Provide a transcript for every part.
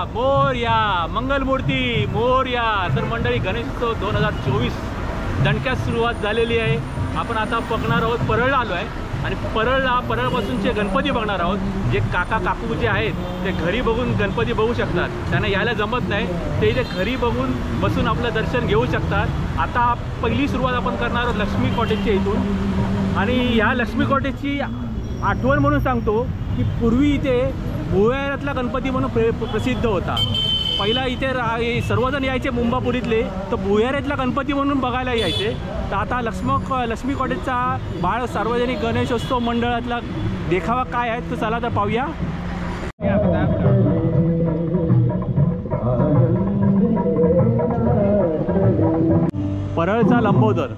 मोरया, मंगलमूर्ती मोरया। तर मंडळी, गणेशोत्सव 2024 दणक्यात सुरुवात झालेली आहे। आपण आता बघणार आहोत, परळला आलो आहे आणि परळपासूनचे गणपती बघणार आहोत। जे काका काकू जे आहेत ते घरी बघून गणपती बघू शकतात, त्यांना यायला जमत नाही, ते इथे घरी बसून आपलं दर्शन घेऊ शकतात। आता पहिली सुरुवात आपण करणार आहोत लक्ष्मी कॉटेजच्या इथून। आणि या लक्ष्मी कॉटेजची आठवण म्हणून सांगतो की पूर्वी इथे भुयारातला गणपती म्हणून प्रसिद्ध होता। पहिला इथे सर्वजण यायचे मुंबापुरीतले, तर भुयारातला गणपती म्हणून बघायला यायचे। तर आता लक्ष्मी कॉटेजचा बाळ सार्वजनिक गणेशोत्सव मंडळातला देखावा काय आहे, तर चला तर पाहूया। परळचा लंबोदर।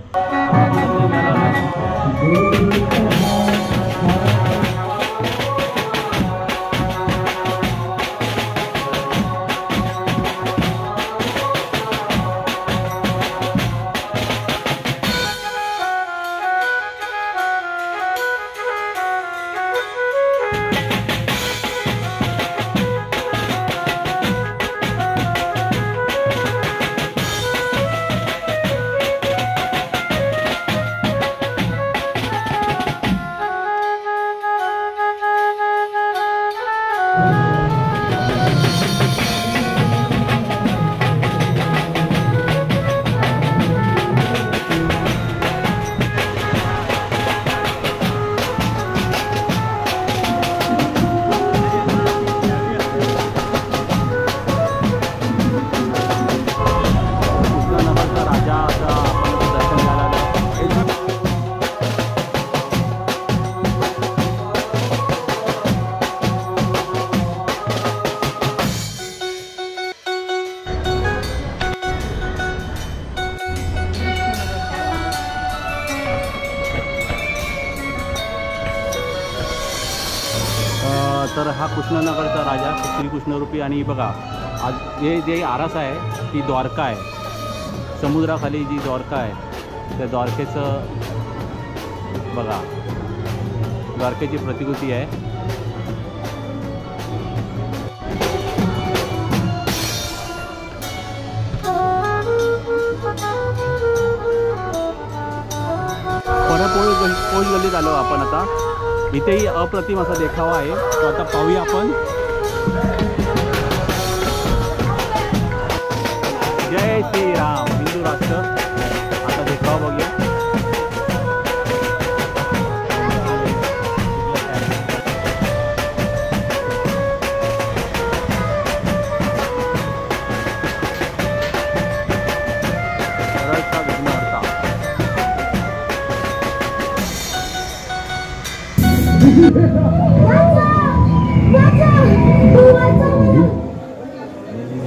तर हा कृष्णनगरचा राजा श्रीकृष्णरूपी। आणि बघा, आज हे जे आरास आहे ती द्वारका आहे, समुद्राखाली जी द्वारका आहे त्या द्वारकेचं बघा, द्वारकेची प्रतिकृती आहे। पोच गल्लीत आलो आपण आता। इथेही अप्रतिम असा देखावा आहे, तो आता पाहूया आपण। जय श्रीराम, हिंदू राष्ट्र। आता देखावा बघूया।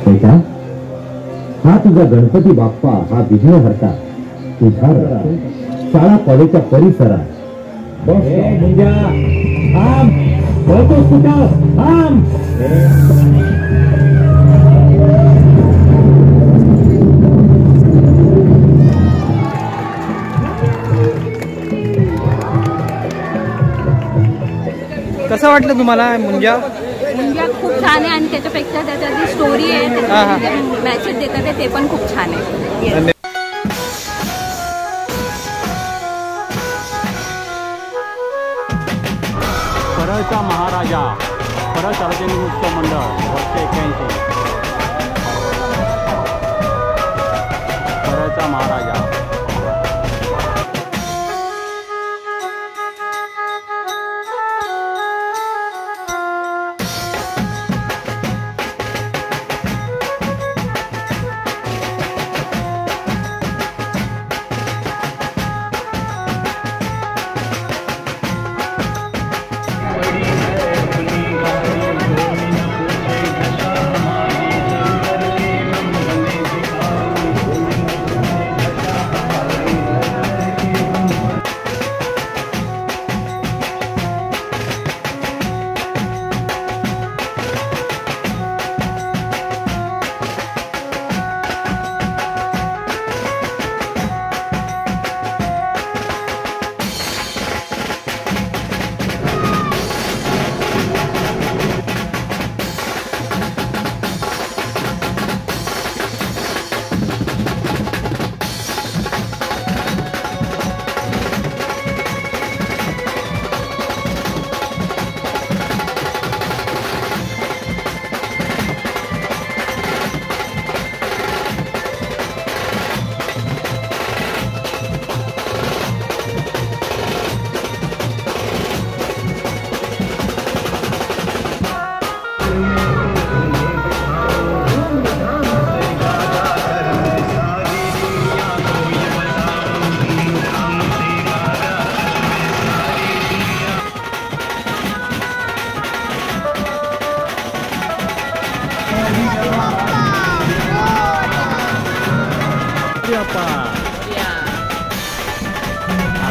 बेटा, हा तुझा गणपती बाप्पा, हा विघ्न हरता तुझा शाळा कॉलेजच्या परिसरात कसं वाटलं तुम्हाला मुंजा? मुंजा खूप छान आहे आणि त्याच्यापेक्षा त्याच्या जी स्टोरी आहे, मॅसेज देतात ते पण खूप छान आहे। परळचा महाराजा, परळ सार्वजनिक उत्सव मंडळ, वर्ष 81। परळचा महाराजा।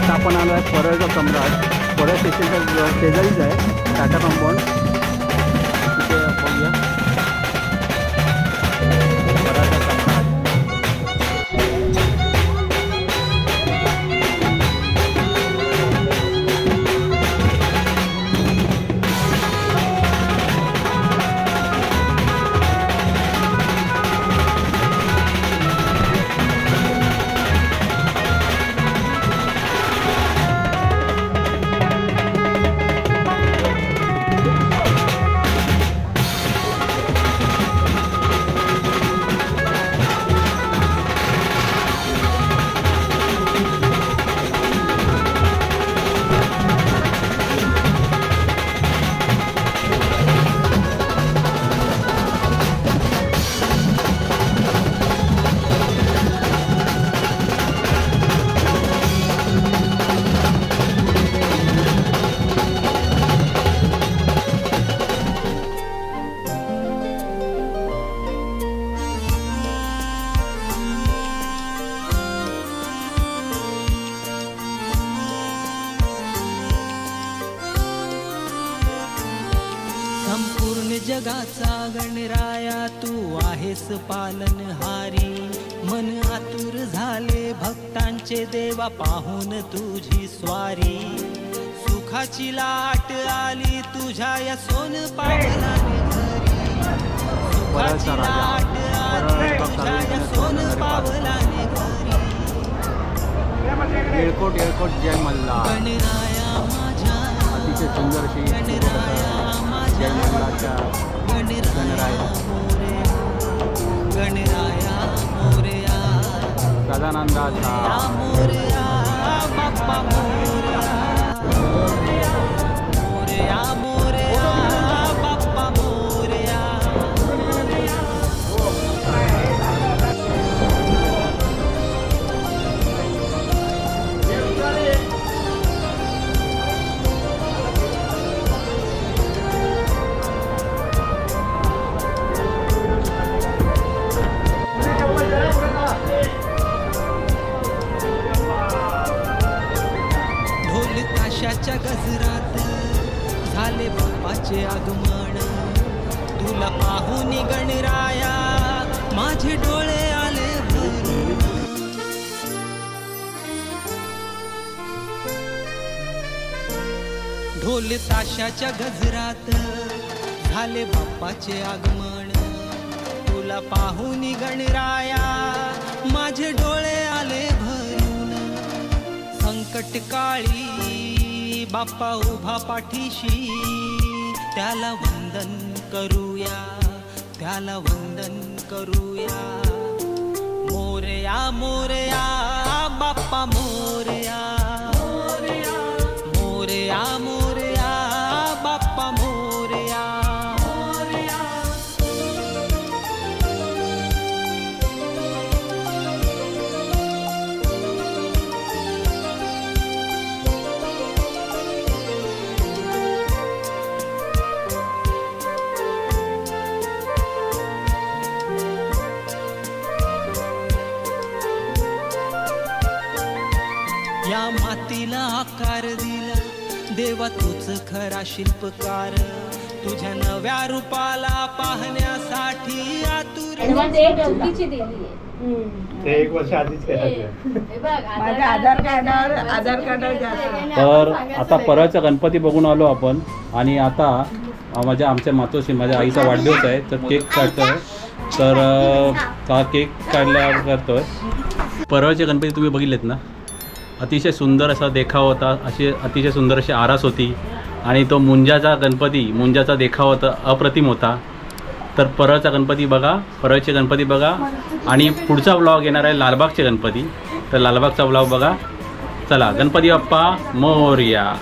आता आपण आलो आहे परळचा सम्राट. परळ स्टेशनच्या शेजारीच आहे टाटा कंपाऊंड. तिथे बघूया परळचा सम्राट. जगाचा गणराया तू आहेस पालनहारी. मन आतुर झाले भक्तांचे देवा पाहून तुझी स्वारी. सुखाची लाट आली तुझ्या या सोन पावलाने घरी. सुखाची लाट आली तुझ्या या सोन पावलाने घरी. येळकोट येळकोट जय मल्हार. गणराया माझ्या अतिशय सुंदर अशी गणराया माझ्या गणराया गणराया मोरया सदानंदाचा मोरया बाप्पा मोरया मोरया मोरया बाप्पा मोरया. ताशाच्या गजरात झाले बाप्पाचे आगमन. तुला पाहून गणराया माझे डोळे आले भरून. ढोल ताशाच्या गजरात झाले बाप्पाचे आगमन. तुला पाहून गणराया माझे डोळे आले भरून. संकट काळी बाप्पा उभा पाठीशी त्याला वंदन करूया त्याला वंदन करूया. मोरया मोरया बाप्पा मोरया मोरया मोरया बाप्पा मोरया. या मातीला आकार दिला देवा तूच खरा शिल्पकार. तुझ्या नव्या रूपाला पाहण्यासाठी आतुर. ते 1 वर्ष आधीच तर आता परळचा गणपती बघून आलो आपण. आणि आता आमच्या मातोश्री माझ्या आईचा वाढदिवस आहे तर केक काढतोय. तर हा केक काढल्या करतोय. परळचे गणपती तुम्ही बघितलेत ना, अतिशय सुंदर असा देखाव होता. अशी अतिशय सुंदर अशी आरास होती. आणि तो मुंजाचा गणपती, मुंजाचा देखाव होता, अप्रतिम होता. तर परळचा गणपती बघा, परळचे गणपती बघा. आणि पुढचा व्लॉग येणार आहे लालबागचे गणपती. तर लालबागचा व्लॉग बघा. चला, गणपती बाप्पा मोरया.